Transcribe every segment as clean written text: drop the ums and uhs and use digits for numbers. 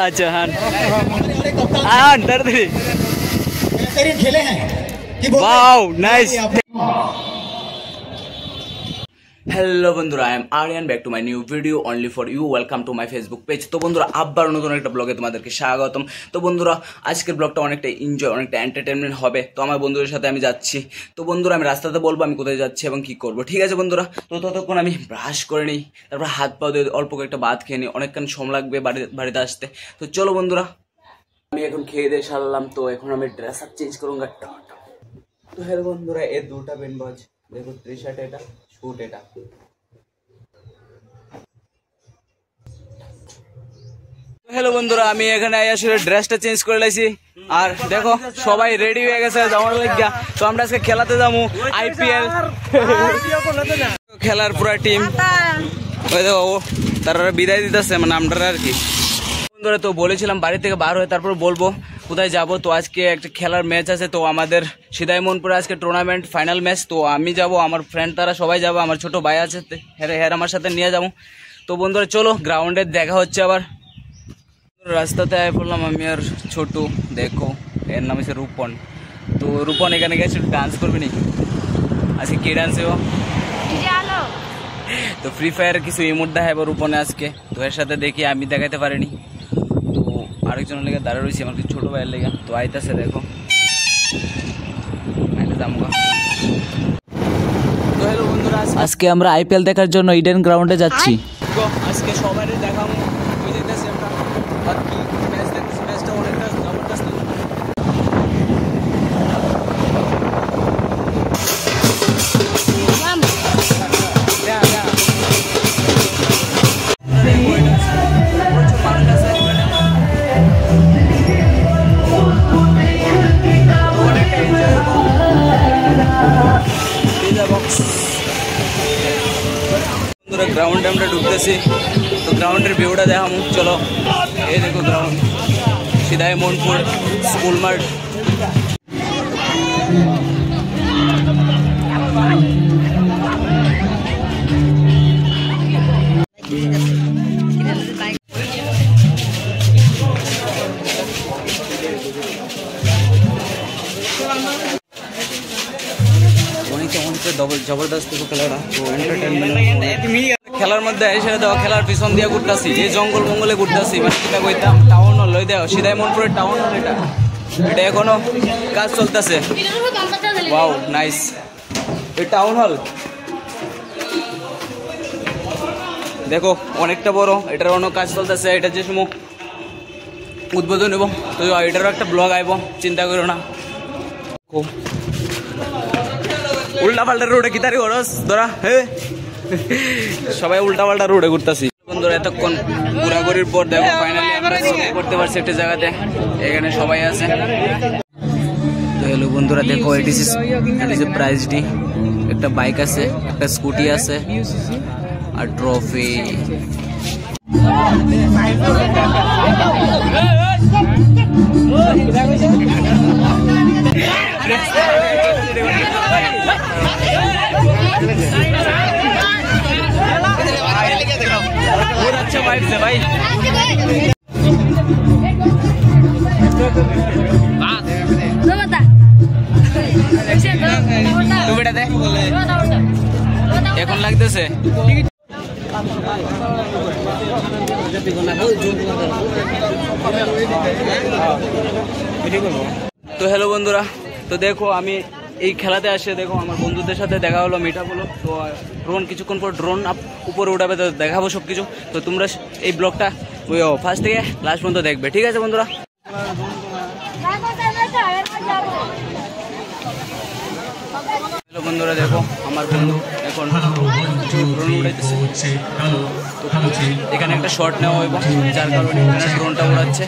अच्छा हाँ हाँ डर दे खेले हैं। Wow nice. হ্যালো বন্ধুরা, I am Aryan, back to my new video only for you. Welcome to my Facebook page. তো বন্ধুরা, আবার নতুন একটা ব্লগে তোমাদেরকে স্বাগতম। তো বন্ধুরা, আজকের ব্লগটা অনেকটা এনজয়, অনেকটা এন্টারটেনমেন্ট হবে। তো আমার বন্ধুদের সাথে আমি যাচ্ছি। তো বন্ধুরা, আমি রাস্তাতে বলবো আমি কোথায় যাচ্ছি এবং কি করবো, ঠিক আছে বন্ধুরা? তো ততক্ষণ আমি ব্রাশ করে নিই, তারপর হাত পা দিয়ে অল্প একটা ভাত খেয়ে নিই, অনেকক্ষণ সময় লাগবে বাড়িতে আসতে। তো চলো বন্ধুরা, আমি এখন খেয়ে দিয়ে সারলাম। তো এখন আমি ড্রেস আপ চেঞ্জ করুন। তো হ্যালো বন্ধুরা, এই দুটা পেন বাজ দেখো, টি শার্ট এটা, শুট এটা। হ্যালো বন্ধুরা, আমি এখানে আসলে ড্রেসটা চেঞ্জ করে লাইছি। আর দেখো সবাই রেডি হয়ে গেছে যাওয়ার লাগিয়া। তো আমরা আজকে খেলাতে যাবো আইপিএল খেলার পুরা টিম। ওই দেখো তারা বিদায় দিতেছে, মানে আমরা আর কি বন্ধুরা। তো বলেছিলাম বাড়ি থেকে বার হয়ে তারপর বলবো কোথায় যাব। তো আজকে একটা খেলার ম্যাচ আছে, তো আমাদের সিদাইমনপুরে আজকে টুর্নামেন্ট ফাইনাল ম্যাচ। তো আমি যাব, আমার ফ্রেন্ড তারা সবাই যাবো, আমার ছোট ভাই আছে হ্যাঁ আমার সাথে নিয়ে যাবো। তো বন্ধুরা চলো, গ্রাউন্ডে দেখা হচ্ছে আবার। রাস্তাতে আয় পড়লাম আমি আর ছোটু, দেখো এর নাম হচ্ছে রূপন। তো রূপন এখানে গেছে ডান্স করবে নি আজকে। কি ডান্সে ও? তো ফ্রি ফায়ার কিছু ইমোট দেখাবো রূপনে আজকে। তো এর সাথে দেখি আমি দেখাতে পারিনি, তো আরেকজনের লেগে দাঁড়া রয়েছি, আমার ছোট ভাইয়ের লেগে। তো আইতাছে দেখো, তো হ্যালো বন্ধুরা, আজকে আমরা আইপিএল দেখার জন্য ইডেন গ্রাউন্ডে যাচ্ছি। আজকে সবাই দেখাবো গ্রাউন্ডে আমরা ঢুকতেছি। তো গ্রাউন্ডের ভিউটা দেখাবো, চলো। এই দেখো গ্রাউন্ড, সিদাইমনপুর স্কুল মাঠ। জবরদস্ত খেলাটা, তো খেলার মধ্যে এসে দেওয়া, খেলার পিছন দিয়ে ঘুরতেছি, এই জঙ্গল মঙ্গলে ঘুরতেছি। মানে কিনা কইতাম টাউন হল, ওই দেওয়া সিদাইমনপুরের টাউন হল এটা এখনো কাজ চলতেছে। ওয়াও নাইস, এই টাউন হল দেখো অনেকটা বড়, এটার অনেক কাজ চলতেছে। এটা যে সময় উদ্বোধন নেব, তো এটারও একটা ব্লগ আইব, চিন্তা করো না। উল্টা পাল্টা রোডে কি তারি খরচ ধরা, হ্যাঁ সবাই উল্টা পাল্টা রোডে ঘুরতেছি। বন্ধুরা এতক্ষণ ঘোরাঘুরির পর দেখো ফাইনালি আমরা করতে পারছি একটা জায়গাতে, এখানে সবাই আছে। তো হ্যালো বন্ধুরা, দেখো এটি প্রাইজটি, একটা বাইক আছে, একটা স্কুটি আছে আর ট্রফি। अच्छा वाइब से भाई, तू बेटा दे এখন লাগতেছে। তো হ্যালো বন্ধুরা, তো দেখো আমি এই খেলাতে আসে দেখো আমার বন্ধুদের সাথে দেখা হলো, মিট আপ হলো। তো ড্রোন কিছুক্ষণ পর ড্রোন উপরে উঠাবে, তো দেখাবো সব কিছু। তো তোমরা এই ব্লগটা ফার্স্ট থেকে লাস্ট পর্যন্ত দেখবে, ঠিক আছে বন্ধুরা? হ্যালো বন্ধুরা, দেখো আমার বন্ধু এখন ড্রোন উড়াইতেছে। এখানে একটা শট নেওয়া হইব, যার কারণে এখানে ড্রোনটা উড়াচ্ছে।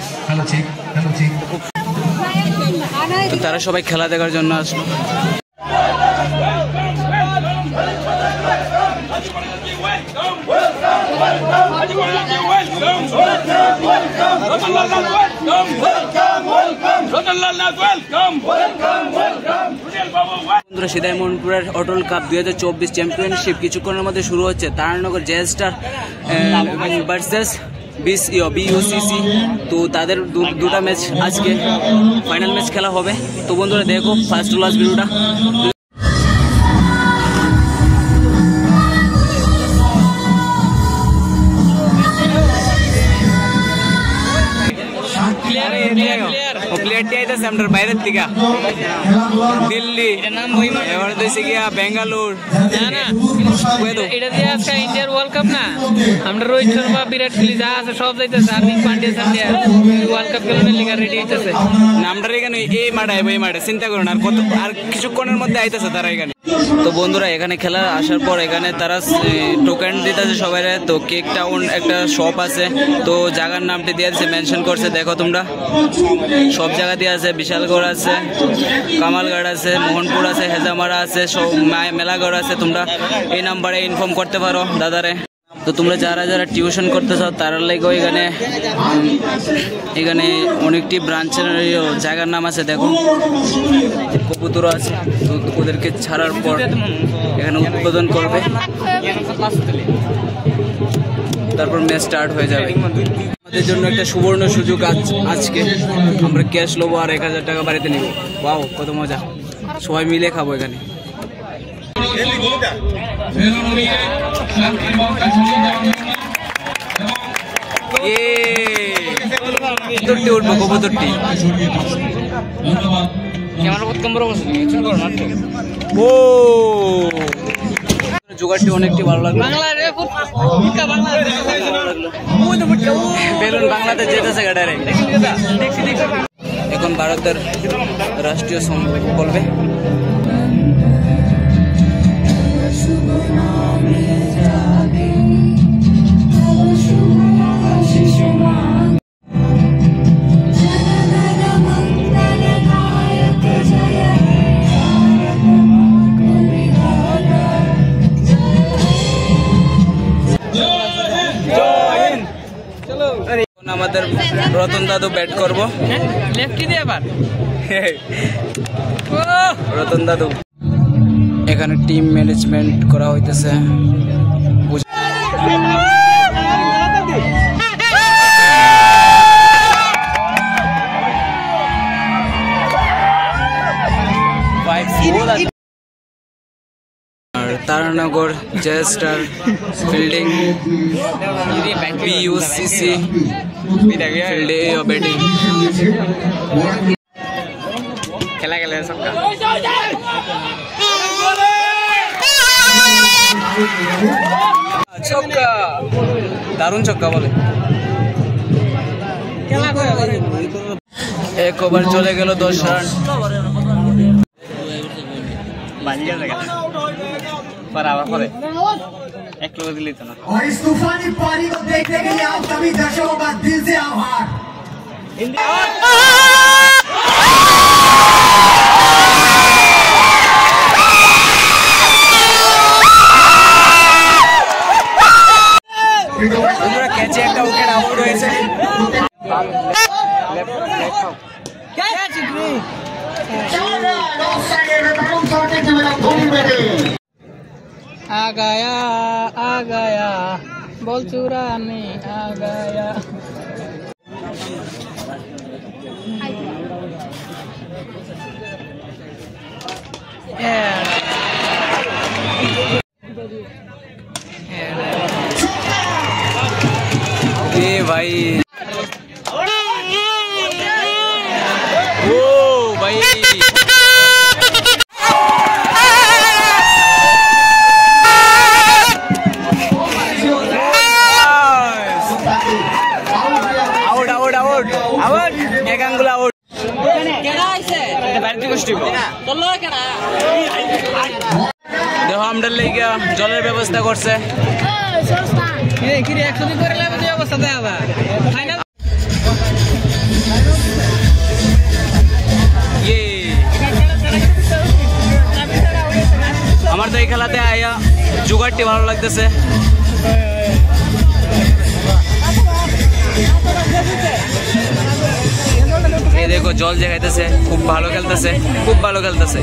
তো তারা সবাই খেলা দেখার জন্য আসলো। সিদাইমনপুরের অটল কাপ 2024 চ্যাম্পিয়নশিপ কিছুক্ষণের মধ্যে শুরু হচ্ছে। তারানগর জেএসটার ভার্সেস BUCC। তো তাদের দুটা ম্যাচ আজকে ফাইনাল ম্যাচ খেলা হবে। তো বন্ধুরা দেখো ফার্স্ট টু লাস্ট ভিডিওটা। প্লেয়ারটি আইতেছে আমাদের বাইরের থেকে, দিল্লি এবার দিয়েছে গিয়া বেঙ্গালুর। এটা দিয়ে আজকে ইন্ডিয়ার ওয়ার্ল্ড কাপ না, আমরা রোহিত শর্মা, বিরাট কোহলি যা আছে সব যাইতেছে। হার্দিক পান্ডিয়া সান্ডিয়া ওয়ার্ল্ড কাপ খেলানোর লিগা রেডি হইতেছে। আমরা এখানে এই মাঠে চিন্তা করুন, আর কিছুক্ষণের মধ্যে আইতেছে তারা এখানে। তো বন্ধুরা এখানে খেলা আসার পর এখানে তারা টোকেন দিতেছে সবাই। তো কেক টাউন একটা শপ আছে, তো জায়গার নামটি দিয়ে দিচ্ছে, মেনশন করছে। দেখো তোমরা সব জায়গা দিয়ে আছে, বিশালগড় আছে, কামালগড় আছে, মোহনপুর আছে, হেজামারা আছে, সব মেলাগড় আছে। তোমরা এই নাম্বারে ইনফর্ম করতে পারো দাদারে। তো তোমরা যারা যারা টিউশন করতে চাও তারা লাগেও এখানে অনেকটি ব্রাঞ্চের জায়গার নাম আছে। দেখো কবুতর আছে, তো ওদেরকে ছাড়ার পর এখানে উদ্বোধন করবে, তারপর ম্যাচ স্টার্ট হয়ে যাবে। আমাদের জন্য একটা সুবর্ণ সুযোগ আজকে আমরা ক্যাশ নেবো আর 1000 টাকা বাড়িতে নিব। ওয়াও কত মজা, সবাই মিলে খাবো এখানে। উঠবো কবুতরটি জোগাড়টি অনেকটি ভালো লাগলো। বেলুন বাংলাদেশ যেতেছে গাড়ি। এখন ভারতের রাষ্ট্রীয় সং বলবে। আমাদের রতন দাদু ব্যাট করবো, লেফটি দিয়ে আবার রতন দাদু। এখানে টিম ম্যানেজমেন্ট করা হইতেছে। Taranagar gesture fielding, BUCC fielding batting. খেলা খেলে সবকা ছক্কা, দারুণ ছক্কা বলে। এক ওভার চলে গেল 10 রান। और इस तूफानी पारी को देखने के लिए आप सभी दर्शकों का दिल से आभार। ক্যাচে একটা উইকেট আউট হয়েছে। आ गया बोल चुराने आ गया। ये भाई ओ भाई দেখো আমরা লেগে জলের ব্যবস্থা করছে। আমার তো এই খেলাতে আয়া জোগাড়টি ভালো লাগতেছে। এই দেখো জল জাগাইতেছে, খুব ভালো খেলতেছে, খুব ভালো খেলতেছে।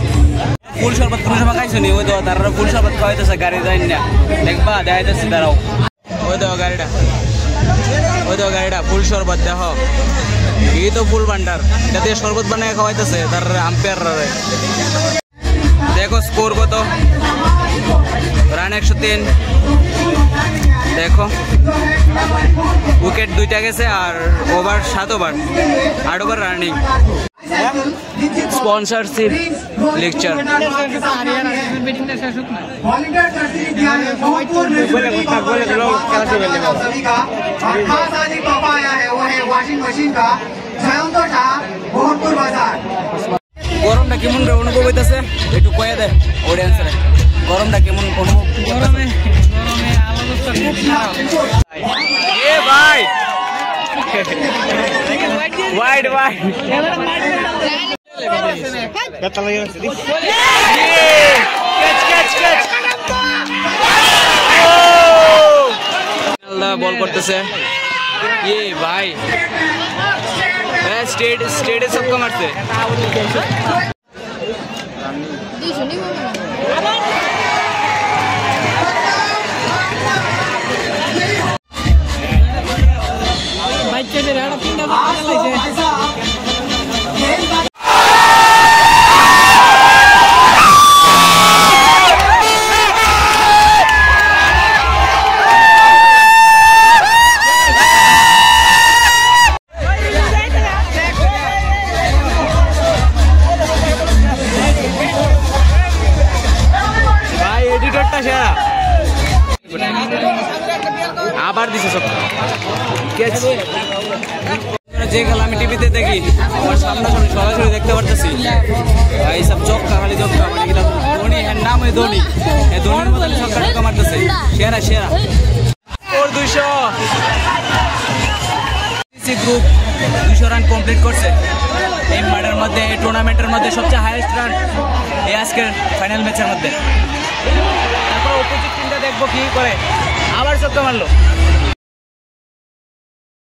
ফুল শরবত কোনো সময় খাইছো নি? ওই তো তারা ফুল শরবত খাওয়াইতেছে, গাড়ি যাই না দেখবা দেখাইতেছে। দাঁড়াও, ওই দেখো গাড়িটা। ওই তো গাড়িটা ফুল শরবত দেখো, এই তো ফুল ভান্ডার, এটা দিয়ে শরবত বানিয়ে খাওয়াইতেছে তার আম্পায়ার। দেখো স্কোর কত, রান 103। দেখো উইকেট 2টা গেছে আর over 7 over, 8 over running. Sponsorship lecture volunteer trustee ध्यान है बहुत सभी का। और खास आज एक तोहफा आया है, वो है वॉशिंग मशीन का जयंत शाह भोजपुर बाजार। গরমটা কেমন রে অনুভব হইতাছে একটু কয়ে দে অডিয়েন্সরে, গরমটা কেমন অনুভব? গরমে অবস্থা খুব খারাপ। এ ভাই ওয়াইড ওয়াইড কত লাগে আছে দি ক্যাচ ক্যাচ ক্যাচ আল্লাহ বল করতেছে। এ ভাই স্টেট স্টেটে সব মারছে। বাচ্চাদের একটা 3টা বাচ্চা লাগছে। আবার দিছে সব যে খেলা আমি টিভিতে দেখি, আমার সামনে সরাসরি দেখতে পারতেছি এই সব চক্কা, খালি চক্কা, মানে কি ধোনি, এর নাম ওই ধোনি, এই ধোনির মতন চক্কা টক্কা মারতেছে, সেরা সেরা। ওর 200 গ্রুপ 200 রান কমপ্লিট করছে এই মাঠের মধ্যে, এই টুর্নামেন্টের মধ্যে সবচেয়ে হাইয়েস্ট রান এই আজকের ফাইনাল ম্যাচের মধ্যে। তারপর অপোজিট টিমটা দেখবো কি করে, আবার চক্কা মারলো।